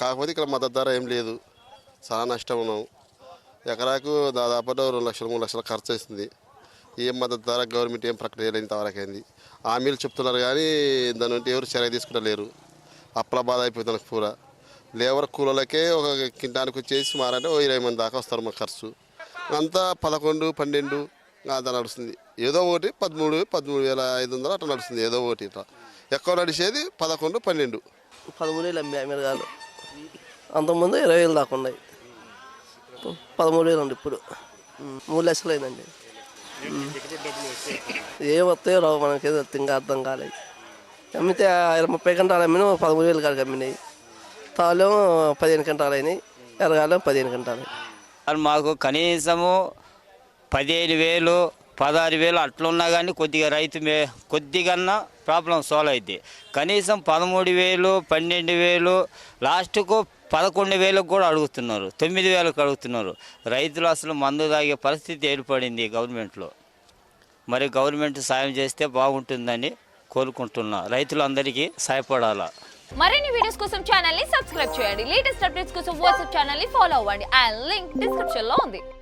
కాకపోతే ఇక్కడ మద్దతు ధర ఏం లేదు, చాలా నష్టం ఉన్నాం. ఎకరాకు దాదాపు 2 లక్షలు 3 లక్షలు ఖర్చు వస్తుంది. ఏం మద్దతు ధర గవర్నమెంట్ ఏం ప్రకటన ఇంతవరకైంది. హామీలు చెప్తున్నారు కానీ దాని నుండి ఎవరు చర్య తీసుకుంటలేరు. అప్పుల బాధ అయిపోతుంది నాకు పూర. లేబర్ కూలలకే ఒక కింటానికి వచ్చేసి మారంటే 20 మంది దాకా వస్తారు మా ఖర్చు. అంతా 11, 12 అంతా నడుస్తుంది. ఏదో ఒకటి 13,500 అట్లా నడుస్తుంది. ఏదో ఒకటి ఇట్లా ఎక్కువ నడిచేది 11, 12. 13,000 అమ్మాయి మిరగాలు. అంతకుముందు 20,000 దాకా ఉన్నాయి. 13,000 ఉంది ఇప్పుడు. 3 లక్షలు అయిందండి. ఏం వస్తాయో రావు మనకి, ఇంకా అర్థం కాలేదు. అమ్మితే 30 గంటలు అమ్మిన 13,000 కాడికి అమ్మినాయి. తాళం 15 గంటలు అయినాయి, ఎరగాలం 15 గంటలు. మాకు కనీసము 15,000, 16,000 అట్లున్నా కానీ కొద్దిగా రైతు కొద్దిగా ప్రాబ్లం సాల్వ్ అవుతుంది. కనీసం 13,000, 12,000, లాస్ట్కు 11,000 కూడా అడుగుతున్నారు, 9,000 అడుగుతున్నారు. రైతులు అసలు మందు తాగే పరిస్థితి ఏర్పడింది గవర్నమెంట్లో. మరి గవర్నమెంట్ సాయం చేస్తే బాగుంటుందని కోరుకుంటున్నా. రైతులందరికీ సహాయపడాలా. మరిన్ని వీడియోస్ కోసం ఛానల్ ని సబ్స్క్రైబ్ చేయండి. లేటెస్ట్ అప్డేట్స్ కోసం వాట్సాప్ ఛానల్ ని ఫాలో అవ్వండి. ఆ లింక్ డిస్క్రిప్షన్ లో ఉంది.